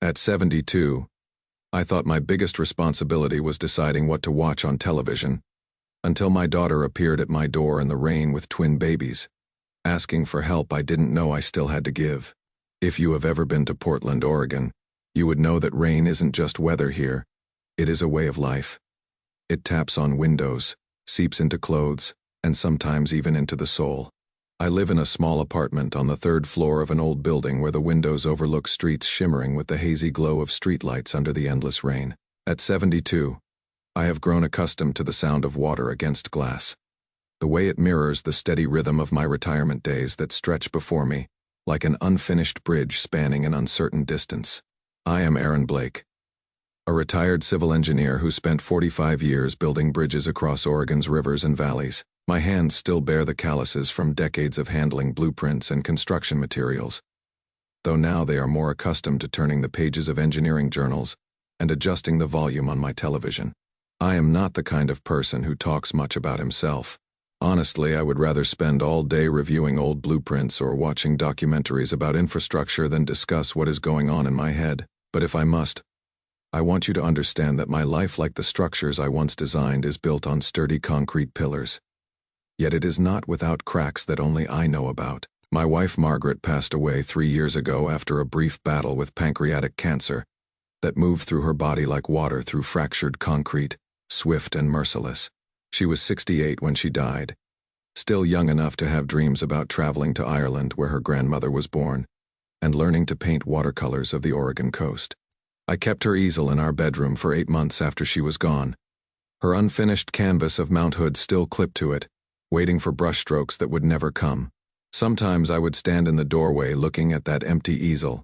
At 72, I thought my biggest responsibility was deciding what to watch on television, until my daughter appeared at my door in the rain with twin babies, asking for help I didn't know I still had to give. If you have ever been to Portland, Oregon, you would know that rain isn't just weather here, it is a way of life. It taps on windows, seeps into clothes, and sometimes even into the soul. I live in a small apartment on the third floor of an old building where the windows overlook streets shimmering with the hazy glow of streetlights under the endless rain. At 72, I have grown accustomed to the sound of water against glass. The way it mirrors the steady rhythm of my retirement days that stretch before me, like an unfinished bridge spanning an uncertain distance. I am Aaron Blake, a retired civil engineer who spent 45 years building bridges across Oregon's rivers and valleys. My hands still bear the calluses from decades of handling blueprints and construction materials, though now they are more accustomed to turning the pages of engineering journals and adjusting the volume on my television. I am not the kind of person who talks much about himself. Honestly, I would rather spend all day reviewing old blueprints or watching documentaries about infrastructure than discuss what is going on in my head. But if I must, I want you to understand that my life, like the structures I once designed, is built on sturdy concrete pillars. Yet it is not without cracks that only I know about. My wife Margaret passed away 3 years ago after a brief battle with pancreatic cancer that moved through her body like water through fractured concrete, swift and merciless. She was 68 when she died, still young enough to have dreams about traveling to Ireland where her grandmother was born, and learning to paint watercolors of the Oregon coast. I kept her easel in our bedroom for 8 months after she was gone, her unfinished canvas of Mount Hood still clipped to it, waiting for brushstrokes that would never come. Sometimes I would stand in the doorway looking at that empty easel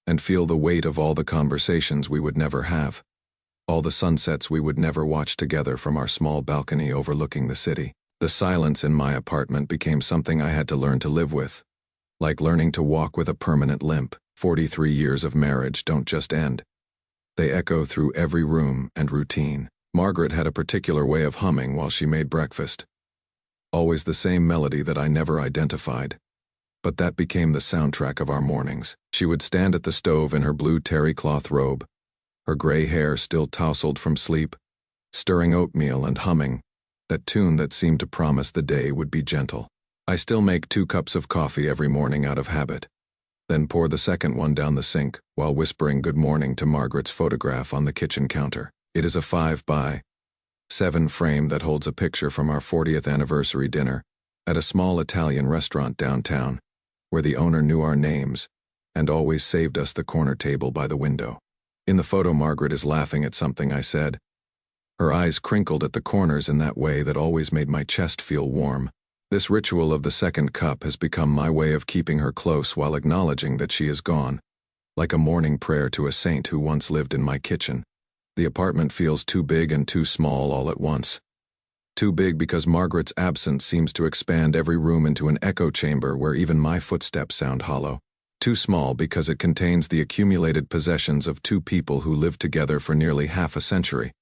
and feel the weight of all the conversations we would never have, all the sunsets we would never watch together from our small balcony overlooking the city. The silence in my apartment became something I had to learn to live with, like learning to walk with a permanent limp. 43 years of marriage don't just end. They echo through every room and routine. Margaret had a particular way of humming while she made breakfast. Always the same melody that I never identified, but that became the soundtrack of our mornings. She would stand at the stove in her blue terry cloth robe, her gray hair still tousled from sleep, stirring oatmeal and humming that tune that seemed to promise the day would be gentle. I still make 2 cups of coffee every morning out of habit, then pour the second one down the sink while whispering good morning to Margaret's photograph on the kitchen counter. It is a 5x7 frame that holds a picture from our 40th anniversary dinner at a small Italian restaurant downtown, where the owner knew our names and always saved us the corner table by the window. In the photo, Margaret is laughing at something I said, her eyes crinkled at the corners in that way that always made my chest feel warm. This ritual of the second cup has become my way of keeping her close while acknowledging that she is gone, like a morning prayer to a saint who once lived in my kitchen. The apartment feels too big and too small all at once. Too big because Margaret's absence seems to expand every room into an echo chamber where even my footsteps sound hollow. Too small because it contains the accumulated possessions of 2 people who lived together for nearly half a century.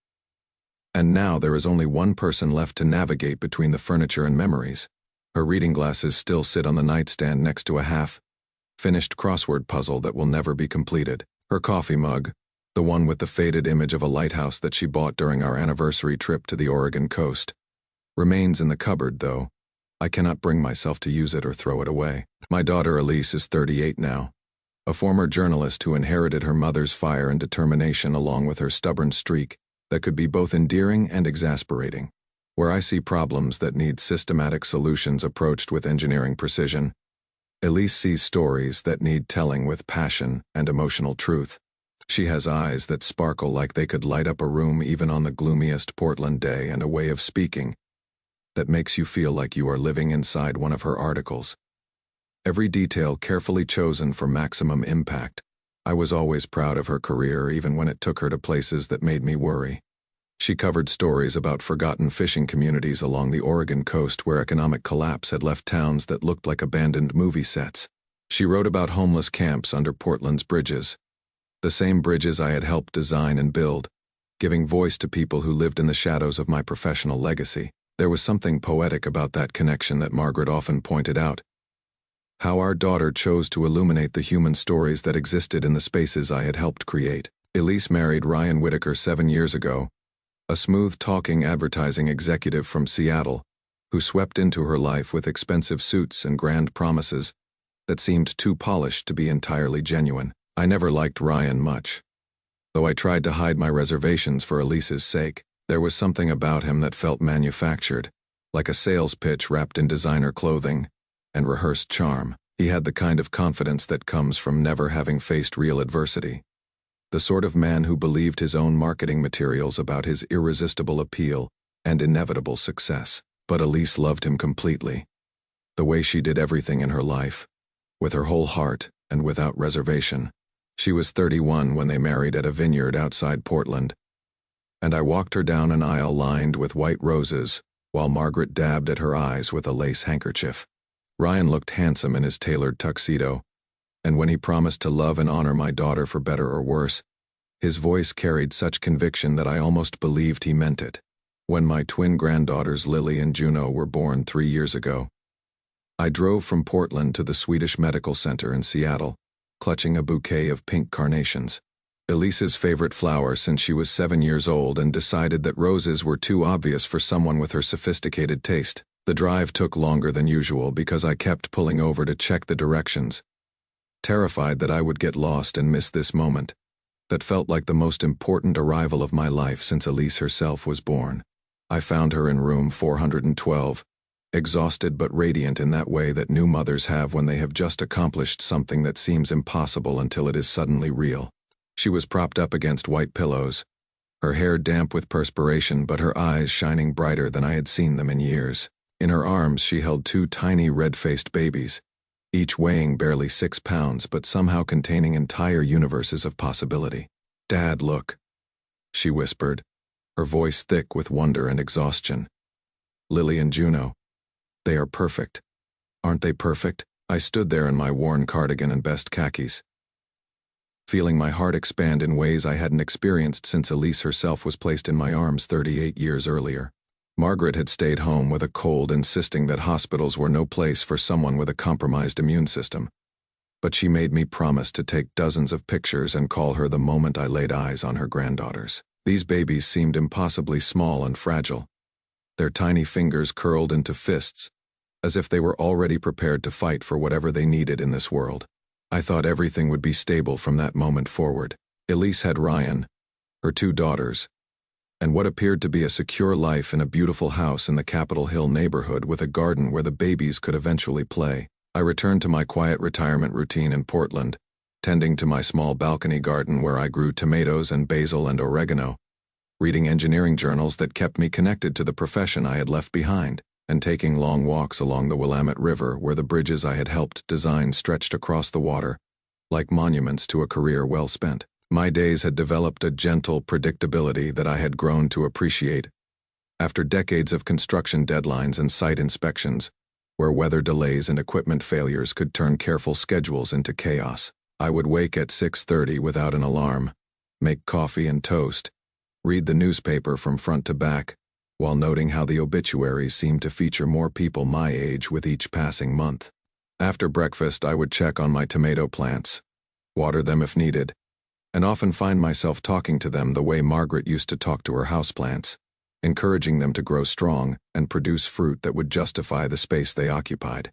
And now there is only one person left to navigate between the furniture and memories. Her reading glasses still sit on the nightstand next to a half-finished crossword puzzle that will never be completed. Her coffee mug, the one with the faded image of a lighthouse that she bought during our anniversary trip to the Oregon coast, remains in the cupboard, though I cannot bring myself to use it or throw it away. My daughter Elise is 38 now, a former journalist who inherited her mother's fire and determination along with her stubborn streak that could be both endearing and exasperating. Where I see problems that need systematic solutions approached with engineering precision, Elise sees stories that need telling with passion and emotional truth. She has eyes that sparkle like they could light up a room even on the gloomiest Portland day, and a way of speaking that makes you feel like you are living inside one of her articles. Every detail carefully chosen for maximum impact. I was always proud of her career, even when it took her to places that made me worry. She covered stories about forgotten fishing communities along the Oregon coast where economic collapse had left towns that looked like abandoned movie sets. She wrote about homeless camps under Portland's bridges, the same bridges I had helped design and build, giving voice to people who lived in the shadows of my professional legacy. There was something poetic about that connection that Margaret often pointed out. How our daughter chose to illuminate the human stories that existed in the spaces I had helped create. Elise married Ryan Whitaker 7 years ago, a smooth-talking advertising executive from Seattle, who swept into her life with expensive suits and grand promises that seemed too polished to be entirely genuine. I never liked Ryan much. Though I tried to hide my reservations for Elise's sake, there was something about him that felt manufactured, like a sales pitch wrapped in designer clothing and rehearsed charm. He had the kind of confidence that comes from never having faced real adversity. The sort of man who believed his own marketing materials about his irresistible appeal and inevitable success. But Elise loved him completely. The way she did everything in her life, with her whole heart and without reservation. She was 31 when they married at a vineyard outside Portland, and I walked her down an aisle lined with white roses while Margaret dabbed at her eyes with a lace handkerchief. Ryan looked handsome in his tailored tuxedo, and when he promised to love and honor my daughter for better or worse, his voice carried such conviction that I almost believed he meant it. When my twin granddaughters Lily and Juno were born 3 years ago, I drove from Portland to the Swedish Medical Center in Seattle, clutching a bouquet of pink carnations, Elise's favorite flower since she was 7 years old, and decided that roses were too obvious for someone with her sophisticated taste. The drive took longer than usual because I kept pulling over to check the directions, terrified that I would get lost and miss this moment that felt like the most important arrival of my life since Elise herself was born. I found her in room 412, exhausted but radiant in that way that new mothers have when they have just accomplished something that seems impossible until it is suddenly real. She was propped up against white pillows, her hair damp with perspiration but her eyes shining brighter than I had seen them in years. In her arms she held 2 tiny red-faced babies, each weighing barely 6 pounds but somehow containing entire universes of possibility. "Dad, look," she whispered, her voice thick with wonder and exhaustion. "Lily and Juno. They are perfect. Aren't they perfect?" I stood there in my worn cardigan and best khakis, feeling my heart expand in ways I hadn't experienced since Elise herself was placed in my arms 38 years earlier. Margaret had stayed home with a cold, insisting that hospitals were no place for someone with a compromised immune system. But she made me promise to take dozens of pictures and call her the moment I laid eyes on her granddaughters. These babies seemed impossibly small and fragile, their tiny fingers curled into fists, as if they were already prepared to fight for whatever they needed in this world. I thought everything would be stable from that moment forward. Elise had Ryan, her 2 daughters, and what appeared to be a secure life in a beautiful house in the Capitol Hill neighborhood with a garden where the babies could eventually play. I returned to my quiet retirement routine in Portland, tending to my small balcony garden where I grew tomatoes and basil and oregano, reading engineering journals that kept me connected to the profession I had left behind, and taking long walks along the Willamette River where the bridges I had helped design stretched across the water, like monuments to a career well spent. My days had developed a gentle predictability that I had grown to appreciate. After decades of construction deadlines and site inspections, where weather delays and equipment failures could turn careful schedules into chaos, I would wake at 6:30 without an alarm, make coffee and toast, read the newspaper from front to back, while noting how the obituaries seemed to feature more people my age with each passing month. After breakfast, I would check on my tomato plants, water them if needed, and often find myself talking to them the way Margaret used to talk to her houseplants, encouraging them to grow strong and produce fruit that would justify the space they occupied.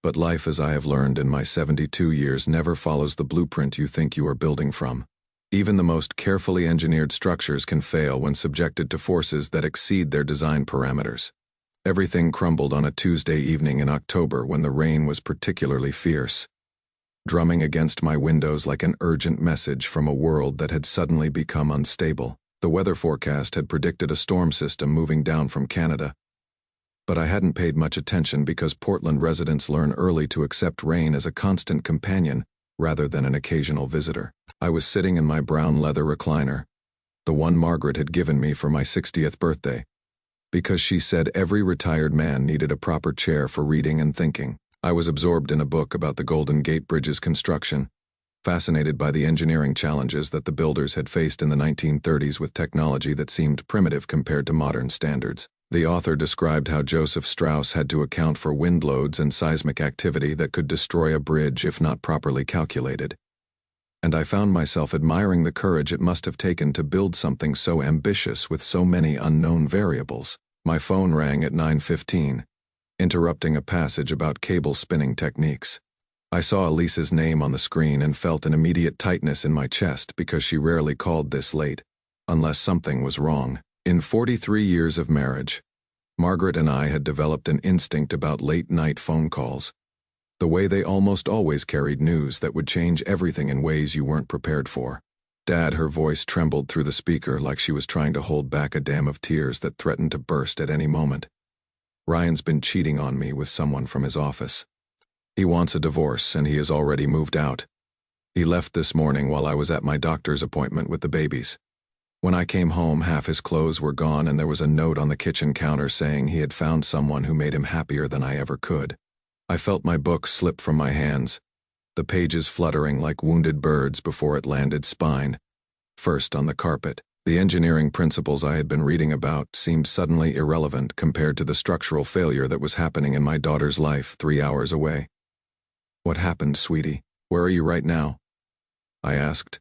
But life, as I have learned in my 72 years, never follows the blueprint you think you are building from. Even the most carefully engineered structures can fail when subjected to forces that exceed their design parameters. Everything crumbled on a Tuesday evening in October when the rain was particularly fierce, drumming against my windows like an urgent message from a world that had suddenly become unstable. The weather forecast had predicted a storm system moving down from Canada, but I hadn't paid much attention because Portland residents learn early to accept rain as a constant companion rather than an occasional visitor. I was sitting in my brown leather recliner, the one Margaret had given me for my 60th birthday, because she said every retired man needed a proper chair for reading and thinking. I was absorbed in a book about the Golden Gate Bridge's construction, fascinated by the engineering challenges that the builders had faced in the 1930s with technology that seemed primitive compared to modern standards. The author described how Joseph Strauss had to account for wind loads and seismic activity that could destroy a bridge if not properly calculated. And I found myself admiring the courage it must have taken to build something so ambitious with so many unknown variables. My phone rang at 9:15, interrupting a passage about cable spinning techniques. I saw Elise's name on the screen and felt an immediate tightness in my chest because she rarely called this late, unless something was wrong. In 43 years of marriage, Margaret and I had developed an instinct about late-night phone calls, the way they almost always carried news that would change everything in ways you weren't prepared for. Dad, her voice trembled through the speaker like she was trying to hold back a dam of tears that threatened to burst at any moment. Ryan's been cheating on me with someone from his office. He wants a divorce and he has already moved out. He left this morning while I was at my doctor's appointment with the babies. When I came home, half his clothes were gone and there was a note on the kitchen counter saying he had found someone who made him happier than I ever could. I felt my book slip from my hands, the pages fluttering like wounded birds before it landed spine first on the carpet. The engineering principles I had been reading about seemed suddenly irrelevant compared to the structural failure that was happening in my daughter's life 3 hours away. "What happened, sweetie? Where are you right now?" I asked,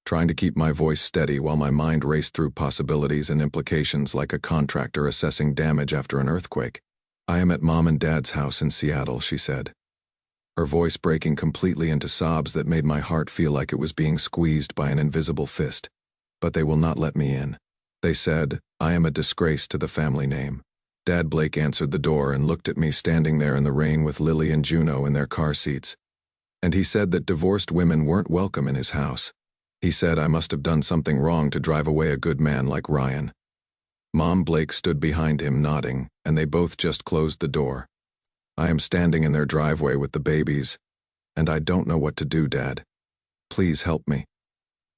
trying to keep my voice steady while my mind raced through possibilities and implications like a contractor assessing damage after an earthquake. "I am at Mom and Dad's house in Seattle," she said, her voice breaking completely into sobs that made my heart feel like it was being squeezed by an invisible fist. "But they will not let me in. They said, I am a disgrace to the family name." Dad Blake answered the door and looked at me standing there in the rain with Lily and Juno in their car seats. And he said that divorced women weren't welcome in his house. He said I must have done something wrong to drive away a good man like Ryan. Mom Blake stood behind him nodding, and they both just closed the door. I am standing in their driveway with the babies, and I don't know what to do, Dad. Please help me.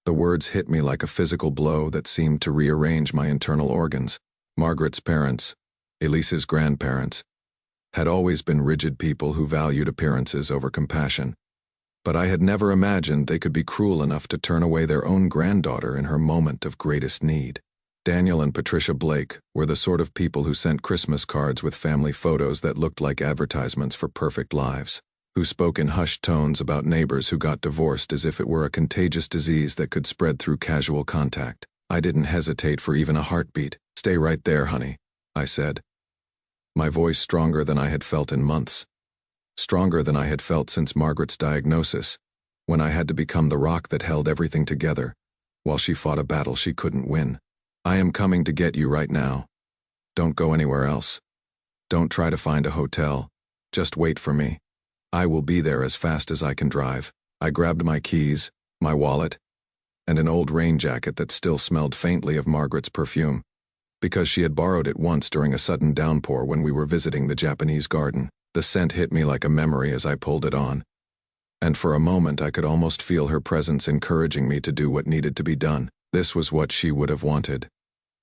The words hit me like a physical blow that seemed to rearrange my internal organs. Margaret's parents, Elise's grandparents, had always been rigid people who valued appearances over compassion. But I had never imagined they could be cruel enough to turn away their own granddaughter in her moment of greatest need. Daniel and Patricia Blake were the sort of people who sent Christmas cards with family photos that looked like advertisements for perfect lives, who spoke in hushed tones about neighbors who got divorced as if it were a contagious disease that could spread through casual contact. I didn't hesitate for even a heartbeat. "Stay right there, honey," I said, my voice stronger than I had felt in months. Stronger than I had felt since Margaret's diagnosis, when I had to become the rock that held everything together, while she fought a battle she couldn't win. "I am coming to get you right now. Don't go anywhere else. Don't try to find a hotel. Just wait for me. I will be there as fast as I can drive." I grabbed my keys, my wallet, and an old rain jacket that still smelled faintly of Margaret's perfume, because she had borrowed it once during a sudden downpour when we were visiting the Japanese garden. The scent hit me like a memory as I pulled it on, and for a moment I could almost feel her presence encouraging me to do what needed to be done. This was what she would have wanted,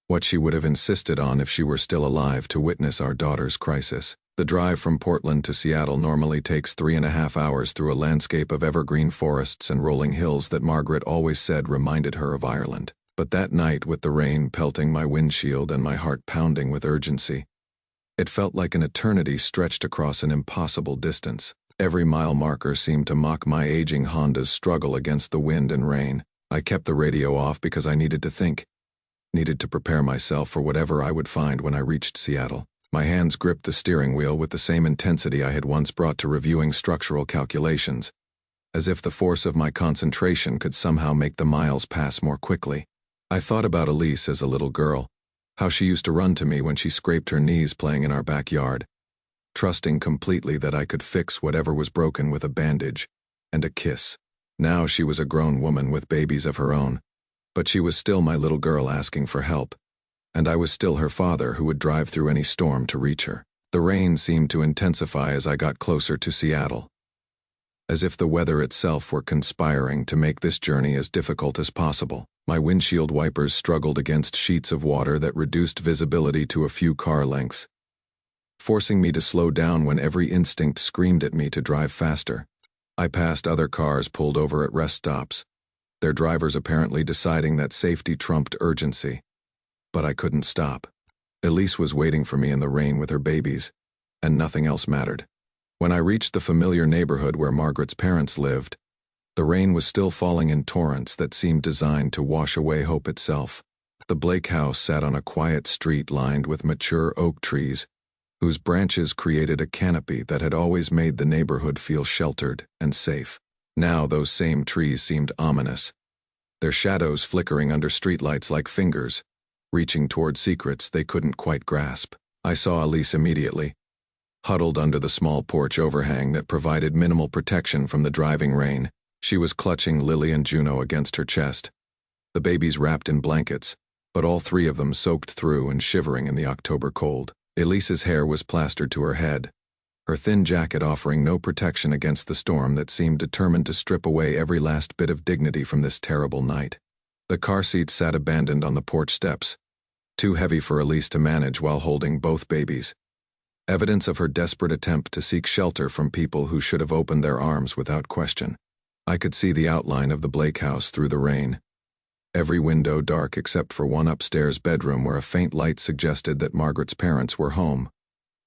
what she would have insisted on if she were still alive to witness our daughter's crisis. The drive from Portland to Seattle normally takes 3.5 hours through a landscape of evergreen forests and rolling hills that Margaret always said reminded her of Ireland. But that night, with the rain pelting my windshield and my heart pounding with urgency, it felt like an eternity stretched across an impossible distance. Every mile marker seemed to mock my aging Honda's struggle against the wind and rain. I kept the radio off because I needed to think, needed to prepare myself for whatever I would find when I reached Seattle. My hands gripped the steering wheel with the same intensity I had once brought to reviewing structural calculations, as if the force of my concentration could somehow make the miles pass more quickly. I thought about Elise as a little girl, how she used to run to me when she scraped her knees playing in our backyard, trusting completely that I could fix whatever was broken with a bandage and a kiss. Now she was a grown woman with babies of her own, but she was still my little girl asking for help, and I was still her father who would drive through any storm to reach her. The rain seemed to intensify as I got closer to Seattle, as if the weather itself were conspiring to make this journey as difficult as possible. My windshield wipers struggled against sheets of water that reduced visibility to a few car lengths, forcing me to slow down when every instinct screamed at me to drive faster. I passed other cars pulled over at rest stops, their drivers apparently deciding that safety trumped urgency. But I couldn't stop. Elise was waiting for me in the rain with her babies, and nothing else mattered. When I reached the familiar neighborhood where Margaret's parents lived, the rain was still falling in torrents that seemed designed to wash away hope itself. The Blake house sat on a quiet street lined with mature oak trees, whose branches created a canopy that had always made the neighborhood feel sheltered and safe. Now those same trees seemed ominous, their shadows flickering under streetlights like fingers, reaching toward secrets they couldn't quite grasp. I saw Elise immediately, huddled under the small porch overhang that provided minimal protection from the driving rain. She was clutching Lily and Juno against her chest, the babies wrapped in blankets, but all three of them soaked through and shivering in the October cold. Elise's hair was plastered to her head, her thin jacket offering no protection against the storm that seemed determined to strip away every last bit of dignity from this terrible night. The car seat sat abandoned on the porch steps, too heavy for Elise to manage while holding both babies, evidence of her desperate attempt to seek shelter from people who should have opened their arms without question. I could see the outline of the Blake house through the rain, every window dark except for one upstairs bedroom where a faint light suggested that Margaret's parents were home,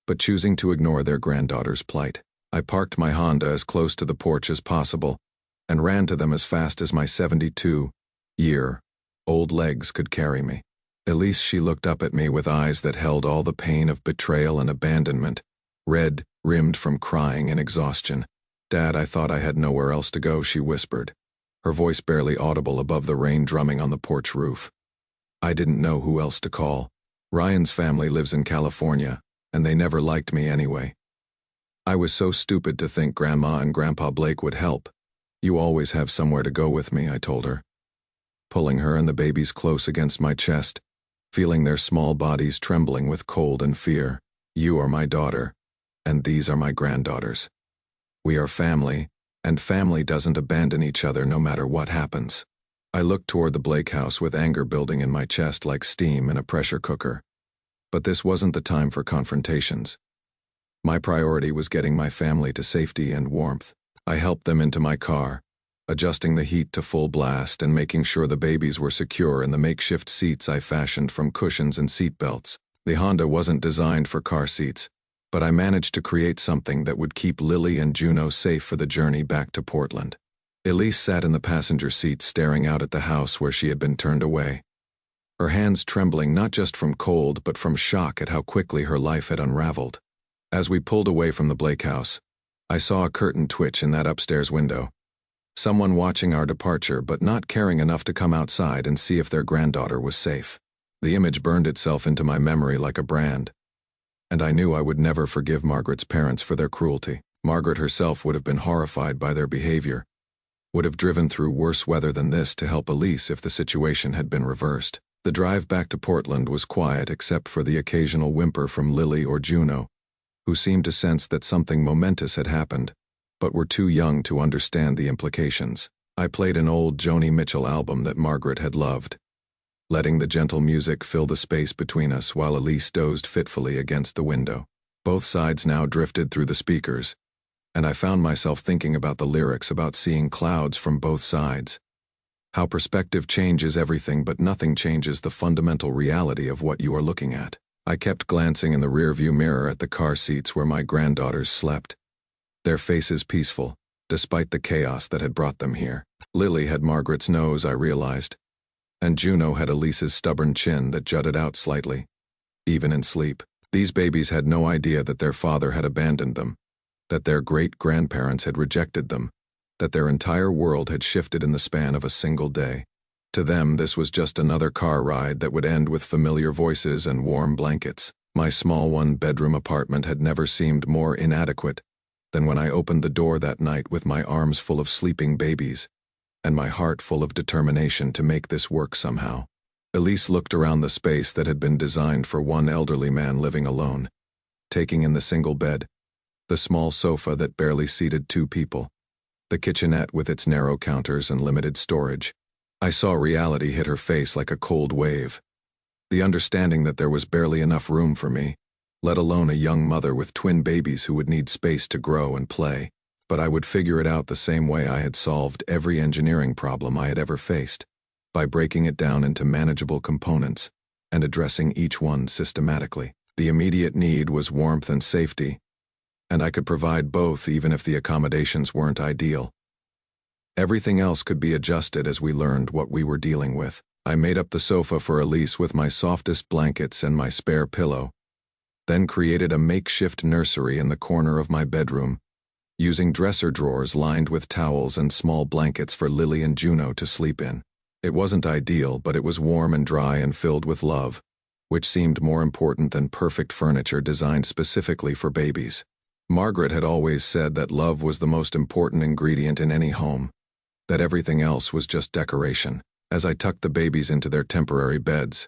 but choosing to ignore their granddaughter's plight. I parked my Honda as close to the porch as possible and ran to them as fast as my 72-year-old legs could carry me. Elise, she looked up at me with eyes that held all the pain of betrayal and abandonment, red, rimmed from crying and exhaustion. "Dad, I thought I had nowhere else to go," she whispered, her voice barely audible above the rain drumming on the porch roof. "I didn't know who else to call. Ryan's family lives in California, and they never liked me anyway. I was so stupid to think Grandma and Grandpa Blake would help. You always have somewhere to go with me," I told her, pulling her and the babies close against my chest, feeling their small bodies trembling with cold and fear. "You are my daughter, and these are my granddaughters. We are family, and family doesn't abandon each other no matter what happens." I looked toward the Blake house with anger building in my chest like steam in a pressure cooker. But this wasn't the time for confrontations. My priority was getting my family to safety and warmth. I helped them into my car, adjusting the heat to full blast and making sure the babies were secure in the makeshift seats I fashioned from cushions and seat belts. The Honda wasn't designed for car seats, but I managed to create something that would keep Lily and Juno safe for the journey back to Portland. Elise sat in the passenger seat staring out at the house where she had been turned away, her hands trembling not just from cold but from shock at how quickly her life had unraveled. As we pulled away from the Blake house, I saw a curtain twitch in that upstairs window. Someone watching our departure but not caring enough to come outside and see if their granddaughter was safe. The image burned itself into my memory like a brand, and I knew I would never forgive Margaret's parents for their cruelty. Margaret herself would have been horrified by their behavior, would have driven through worse weather than this to help Elise if the situation had been reversed. The drive back to Portland was quiet except for the occasional whimper from Lily or Juno, who seemed to sense that something momentous had happened, but were too young to understand the implications. I played an old Joni Mitchell album that Margaret had loved, letting the gentle music fill the space between us while Elise dozed fitfully against the window. Both sides now drifted through the speakers, and I found myself thinking about the lyrics about seeing clouds from both sides. How perspective changes everything but nothing changes the fundamental reality of what you are looking at. I kept glancing in the rearview mirror at the car seats where my granddaughters slept, their faces peaceful, despite the chaos that had brought them here. Lily had Margaret's nose, I realized, and Juno had Elise's stubborn chin that jutted out slightly, even in sleep. These babies had no idea that their father had abandoned them, that their great-grandparents had rejected them, that their entire world had shifted in the span of a single day. To them, this was just another car ride that would end with familiar voices and warm blankets. My small one-bedroom apartment had never seemed more inadequate than when I opened the door that night with my arms full of sleeping babies, and my heart full of determination to make this work somehow. Elise looked around the space that had been designed for one elderly man living alone, taking in the single bed, the small sofa that barely seated two people, the kitchenette with its narrow counters and limited storage. I saw reality hit her face like a cold wave. The understanding that there was barely enough room for me, let alone a young mother with twin babies who would need space to grow and play. But I would figure it out the same way I had solved every engineering problem I had ever faced, by breaking it down into manageable components. and addressing each one systematically. The immediate need was warmth and safety, and I could provide both even if the accommodations weren't ideal. Everything else could be adjusted as we learned what we were dealing with. I made up the sofa for Elise with my softest blankets and my spare pillow, then created a makeshift nursery in the corner of my bedroom, using dresser drawers lined with towels and small blankets for Lily and Juno to sleep in. It wasn't ideal, but it was warm and dry and filled with love, which seemed more important than perfect furniture designed specifically for babies. Margaret had always said that love was the most important ingredient in any home, that everything else was just decoration. As I tucked the babies into their temporary beds,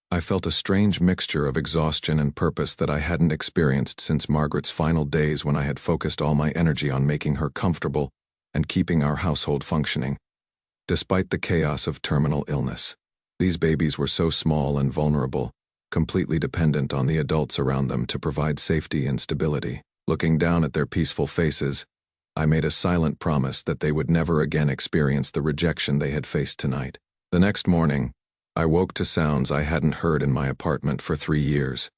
I felt a strange mixture of exhaustion and purpose that I hadn't experienced since Margaret's final days, when I had focused all my energy on making her comfortable and keeping our household functioning. Despite the chaos of terminal illness, these babies were so small and vulnerable, completely dependent on the adults around them to provide safety and stability. Looking down at their peaceful faces, I made a silent promise that they would never again experience the rejection they had faced tonight. The next morning, I woke to sounds I hadn't heard in my apartment for 3 years.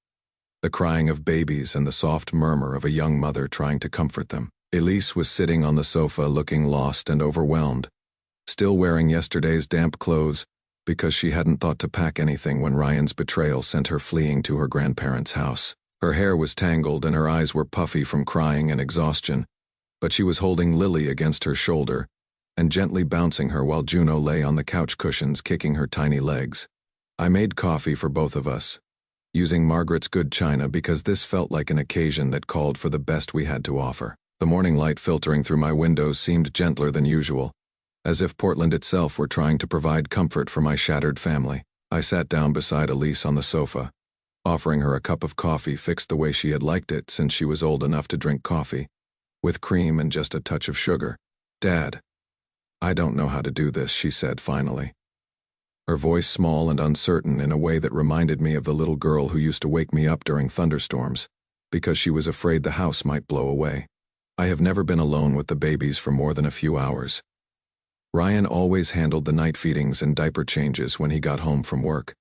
The crying of babies and the soft murmur of a young mother trying to comfort them. Elise was sitting on the sofa looking lost and overwhelmed, still wearing yesterday's damp clothes because she hadn't thought to pack anything when Ryan's betrayal sent her fleeing to her grandparents' house. Her hair was tangled and her eyes were puffy from crying and exhaustion, but she was holding Lily against her shoulder and gently bouncing her while Juno lay on the couch cushions kicking her tiny legs. I made coffee for both of us, using Margaret's good china because this felt like an occasion that called for the best we had to offer. The morning light filtering through my windows seemed gentler than usual, as if Portland itself were trying to provide comfort for my shattered family. I sat down beside Elise on the sofa, offering her a cup of coffee fixed the way she had liked it since she was old enough to drink coffee, with cream and just a touch of sugar. "Dad, I don't know how to do this," she said finally, her voice small and uncertain in a way that reminded me of the little girl who used to wake me up during thunderstorms because she was afraid the house might blow away. I have never been alone with the babies for more than a few hours. Ryan always handled the night feedings and diaper changes when he got home from work,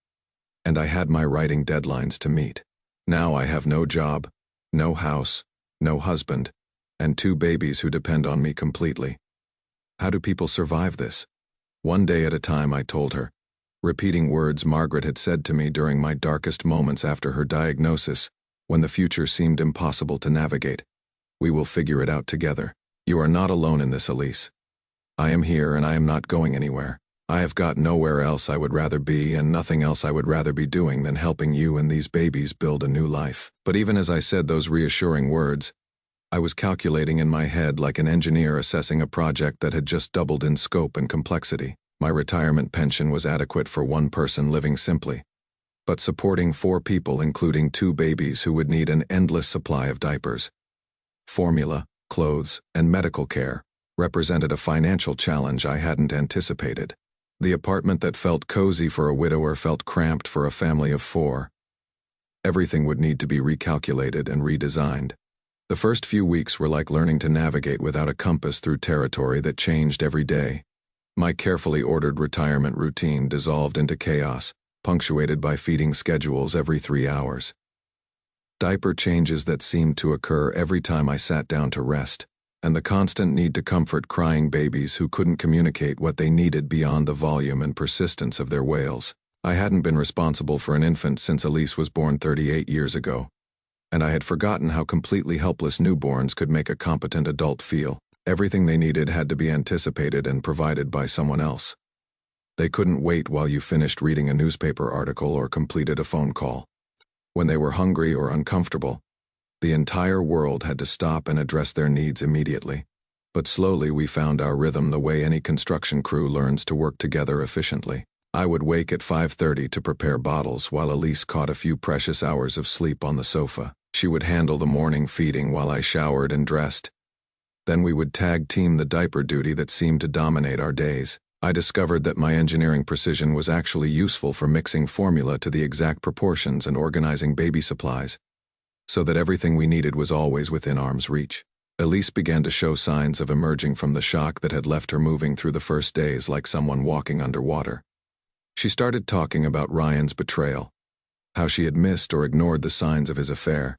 and I had my writing deadlines to meet. Now I have no job, no house, no husband, and 2 babies who depend on me completely. How do people survive this? One day at a time, I told her, repeating words Margaret had said to me during my darkest moments after her diagnosis, when the future seemed impossible to navigate. "We will figure it out together. You are not alone in this, Elise. I am here and I am not going anywhere. I have got nowhere else I would rather be and nothing else I would rather be doing than helping you and these babies build a new life." But even as I said those reassuring words, I was calculating in my head like an engineer assessing a project that had just doubled in scope and complexity. My retirement pension was adequate for one person living simply, but supporting 4 people, including 2 babies who would need an endless supply of diapers, formula, clothes, and medical care, represented a financial challenge I hadn't anticipated. The apartment that felt cozy for a widower felt cramped for a family of 4. Everything would need to be recalculated and redesigned. The first few weeks were like learning to navigate without a compass through territory that changed every day. My carefully ordered retirement routine dissolved into chaos, punctuated by feeding schedules every 3 hours. Diaper changes that seemed to occur every time I sat down to rest, and the constant need to comfort crying babies who couldn't communicate what they needed beyond the volume and persistence of their wails. I hadn't been responsible for an infant since Elise was born 38 years ago, and I had forgotten how completely helpless newborns could make a competent adult feel. Everything they needed had to be anticipated and provided by someone else. They couldn't wait while you finished reading a newspaper article or completed a phone call. When they were hungry or uncomfortable, the entire world had to stop and address their needs immediately. But slowly we found our rhythm the way any construction crew learns to work together efficiently. I would wake at 5:30 to prepare bottles while Elise caught a few precious hours of sleep on the sofa. She would handle the morning feeding while I showered and dressed. Then we would tag team the diaper duty that seemed to dominate our days. I discovered that my engineering precision was actually useful for mixing formula to the exact proportions and organizing baby supplies, so that everything we needed was always within arm's reach. Elise began to show signs of emerging from the shock that had left her moving through the first days like someone walking underwater. She started talking about Ryan's betrayal, how she had missed or ignored the signs of his affair,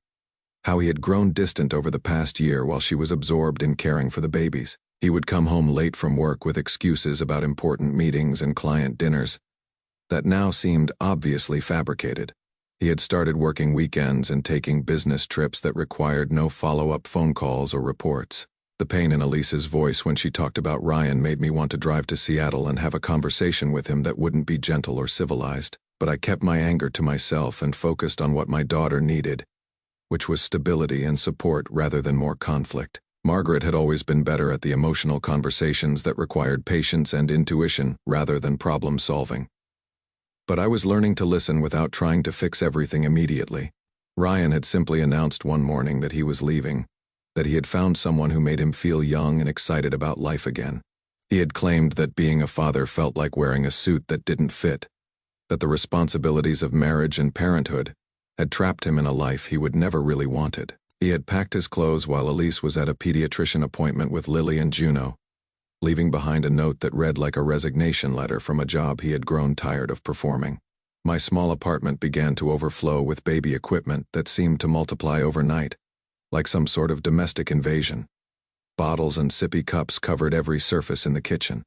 how he had grown distant over the past year while she was absorbed in caring for the babies. He would come home late from work with excuses about important meetings and client dinners that now seemed obviously fabricated. He had started working weekends and taking business trips that required no follow-up phone calls or reports. The pain in Elise's voice when she talked about Ryan made me want to drive to Seattle and have a conversation with him that wouldn't be gentle or civilized, but I kept my anger to myself and focused on what my daughter needed, which was stability and support rather than more conflict. Margaret had always been better at the emotional conversations that required patience and intuition rather than problem-solving. But I was learning to listen without trying to fix everything immediately. Ryan had simply announced one morning that he was leaving, that he had found someone who made him feel young and excited about life again. He had claimed that being a father felt like wearing a suit that didn't fit, that the responsibilities of marriage and parenthood had trapped him in a life he would never really wanted. He had packed his clothes while Elise was at a pediatrician appointment with Lily and Juno, leaving behind a note that read like a resignation letter from a job he had grown tired of performing. My small apartment began to overflow with baby equipment that seemed to multiply overnight, like some sort of domestic invasion. Bottles and sippy cups covered every surface in the kitchen.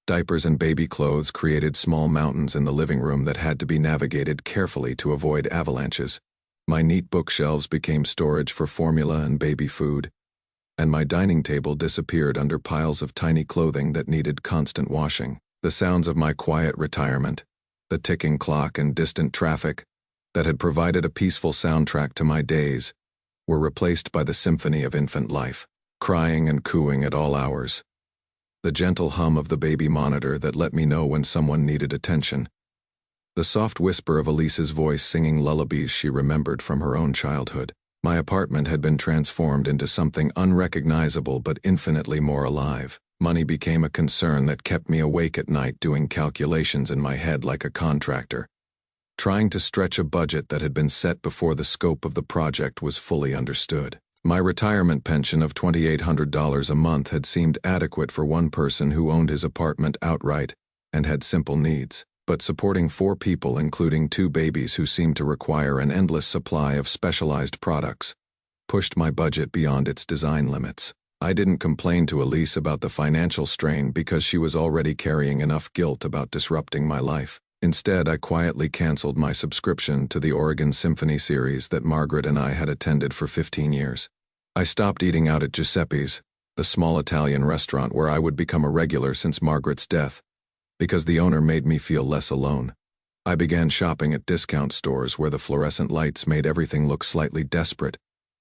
Diapers and baby clothes created small mountains in the living room that had to be navigated carefully to avoid avalanches. My neat bookshelves became storage for formula and baby food, and my dining table disappeared under piles of tiny clothing that needed constant washing. The sounds of my quiet retirement, the ticking clock and distant traffic that had provided a peaceful soundtrack to my days, were replaced by the symphony of infant life, crying and cooing at all hours. The gentle hum of the baby monitor that let me know when someone needed attention. The soft whisper of Elise's voice singing lullabies she remembered from her own childhood. My apartment had been transformed into something unrecognizable but infinitely more alive. Money became a concern that kept me awake at night doing calculations in my head like a contractor, trying to stretch a budget that had been set before the scope of the project was fully understood. My retirement pension of $2,800 a month had seemed adequate for one person who owned his apartment outright and had simple needs. But supporting 4 people, including 2 babies who seemed to require an endless supply of specialized products, pushed my budget beyond its design limits. I didn't complain to Elise about the financial strain because she was already carrying enough guilt about disrupting my life. Instead, I quietly canceled my subscription to the Oregon Symphony series that Margaret and I had attended for 15 years. I stopped eating out at Giuseppe's, the small Italian restaurant where I would become a regular since Margaret's death, because the owner made me feel less alone. I began shopping at discount stores where the fluorescent lights made everything look slightly desperate,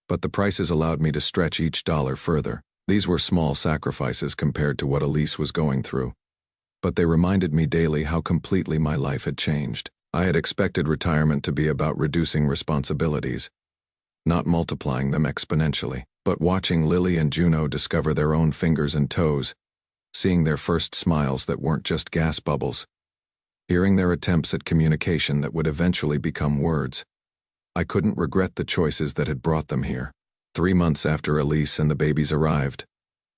but the prices allowed me to stretch each dollar further. These were small sacrifices compared to what Elise was going through, but they reminded me daily how completely my life had changed. I had expected retirement to be about reducing responsibilities, not multiplying them exponentially, but watching Lily and Juno discover their own fingers and toes, seeing their first smiles that weren't just gas bubbles, hearing their attempts at communication that would eventually become words, I couldn't regret the choices that had brought them here. 3 months after Elise and the babies arrived,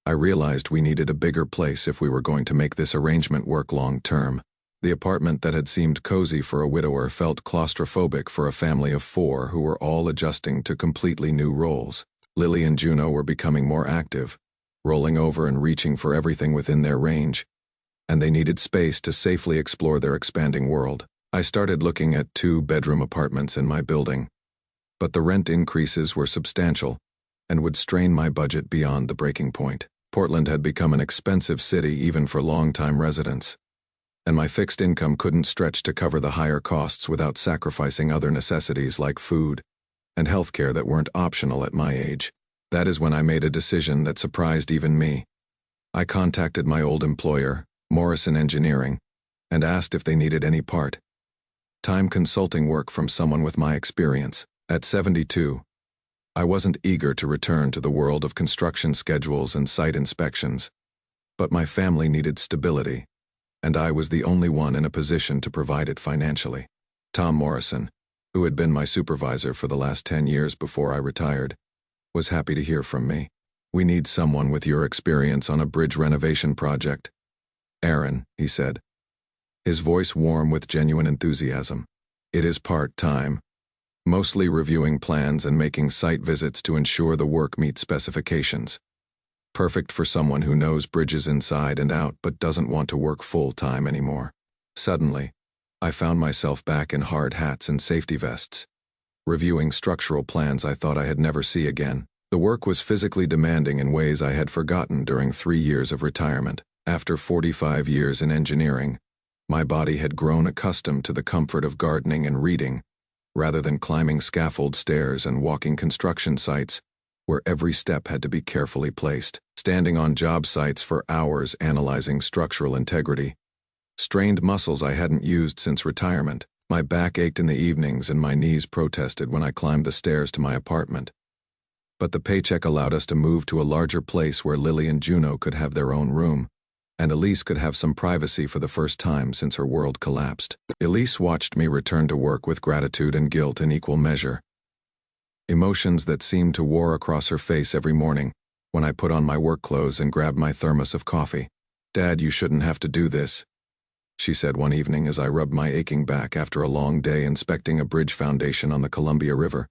I realized we needed a bigger place if we were going to make this arrangement work long term. The apartment that had seemed cozy for a widower felt claustrophobic for a family of 4 who were all adjusting to completely new roles. Lily and Juno were becoming more active, rolling over and reaching for everything within their range, and they needed space to safely explore their expanding world. I started looking at 2-bedroom apartments in my building, but the rent increases were substantial and would strain my budget beyond the breaking point. Portland had become an expensive city even for long-time residents, and my fixed income couldn't stretch to cover the higher costs without sacrificing other necessities like food and healthcare that weren't optional at my age. That is when I made a decision that surprised even me. I contacted my old employer, Morrison Engineering, and asked if they needed any part-time consulting work from someone with my experience. At 72, I wasn't eager to return to the world of construction schedules and site inspections, but my family needed stability, and I was the only one in a position to provide it financially. Tom Morrison, who had been my supervisor for the last 10 years before I retired, was happy to hear from me. "We need someone with your experience on a bridge renovation project." "Aaron," he said, his voice warm with genuine enthusiasm. It is part-time, mostly reviewing plans and making site visits to ensure the work meets specifications. Perfect for someone who knows bridges inside and out but doesn't want to work full-time anymore. Suddenly, I found myself back in hard hats and safety vests, reviewing structural plans I thought I had never see again. The work was physically demanding in ways I had forgotten during 3 years of retirement. After 45 years in engineering, my body had grown accustomed to the comfort of gardening and reading, rather than climbing scaffold stairs and walking construction sites where every step had to be carefully placed. Standing on job sites for hours analyzing structural integrity, strained muscles I hadn't used since retirement. My back ached in the evenings and my knees protested when I climbed the stairs to my apartment. But the paycheck allowed us to move to a larger place where Lily and Juno could have their own room, and Elise could have some privacy for the first time since her world collapsed. Elise watched me return to work with gratitude and guilt in equal measure, emotions that seemed to war across her face every morning when I put on my work clothes and grabbed my thermos of coffee. "Dad, you shouldn't have to do this," she said one evening as I rubbed my aching back after a long day inspecting a bridge foundation on the Columbia River.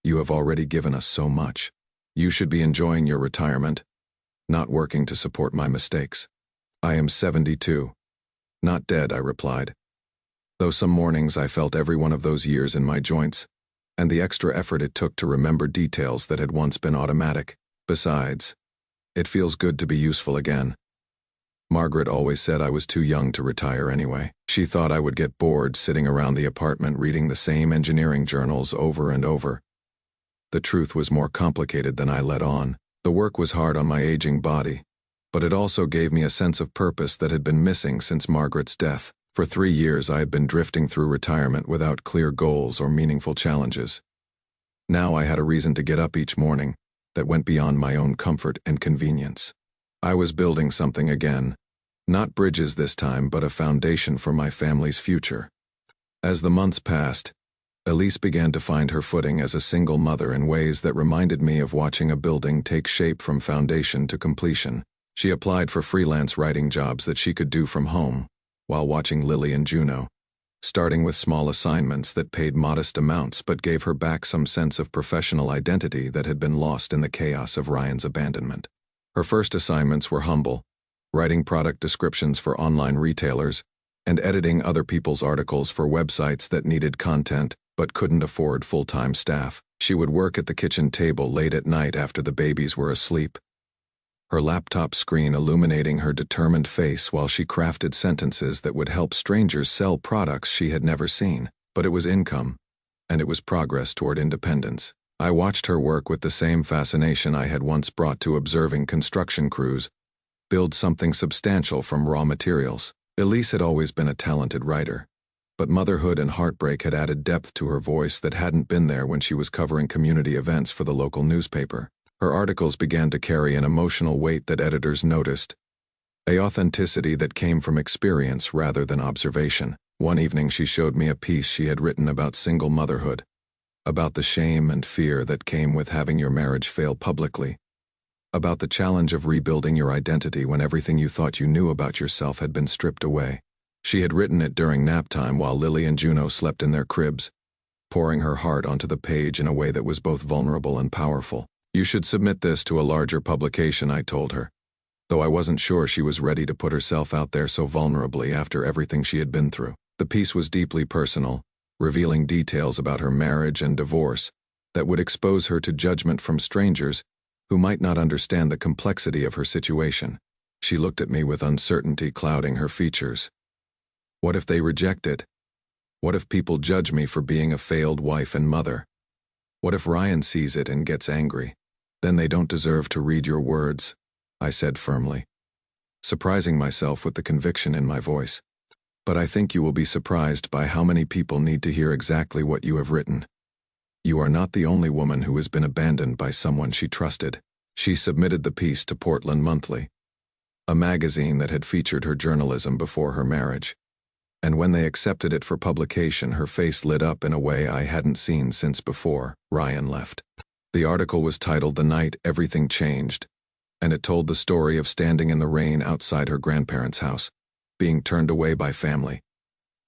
"You have already given us so much. You should be enjoying your retirement, not working to support my mistakes." "I am 72. Not dead," I replied, though some mornings I felt every one of those years in my joints, and the extra effort it took to remember details that had once been automatic. Besides, it feels good to be useful again. Margaret always said I was too young to retire anyway. She thought I would get bored sitting around the apartment reading the same engineering journals over and over. The truth was more complicated than I let on. The work was hard on my aging body, but it also gave me a sense of purpose that had been missing since Margaret's death. For 3 years I had been drifting through retirement without clear goals or meaningful challenges. Now I had a reason to get up each morning that went beyond my own comfort and convenience. I was building something again, not bridges this time, but a foundation for my family's future. As the months passed, Elise began to find her footing as a single mother in ways that reminded me of watching a building take shape from foundation to completion. She applied for freelance writing jobs that she could do from home, while watching Lily and Juno, starting with small assignments that paid modest amounts but gave her back some sense of professional identity that had been lost in the chaos of Ryan's abandonment. Her first assignments were humble, writing product descriptions for online retailers and editing other people's articles for websites that needed content but couldn't afford full-time staff. She would work at the kitchen table late at night after the babies were asleep, her laptop screen illuminating her determined face while she crafted sentences that would help strangers sell products she had never seen. But it was income, and it was progress toward independence. I watched her work with the same fascination I had once brought to observing construction crews build something substantial from raw materials. Elise had always been a talented writer, but motherhood and heartbreak had added depth to her voice that hadn't been there when she was covering community events for the local newspaper. Her articles began to carry an emotional weight that editors noticed, an authenticity that came from experience rather than observation. One evening she showed me a piece she had written about single motherhood, about the shame and fear that came with having your marriage fail publicly, about the challenge of rebuilding your identity when everything you thought you knew about yourself had been stripped away. She had written it during nap time while Lily and Juno slept in their cribs, pouring her heart onto the page in a way that was both vulnerable and powerful. "You should submit this to a larger publication," I told her, though I wasn't sure she was ready to put herself out there so vulnerably after everything she had been through. The piece was deeply personal, revealing details about her marriage and divorce that would expose her to judgment from strangers who might not understand the complexity of her situation. She looked at me with uncertainty clouding her features. "What if they reject it? What if people judge me for being a failed wife and mother? What if Ryan sees it and gets angry? Then they don't deserve to read your words," I said firmly, surprising myself with the conviction in my voice. "But I think you will be surprised by how many people need to hear exactly what you have written. You are not the only woman who has been abandoned by someone she trusted." She submitted the piece to Portland Monthly, a magazine that had featured her journalism before her marriage. And when they accepted it for publication, her face lit up in a way I hadn't seen since before Ryan left. The article was titled "The Night Everything Changed," and it told the story of standing in the rain outside her grandparents' house, being turned away by family,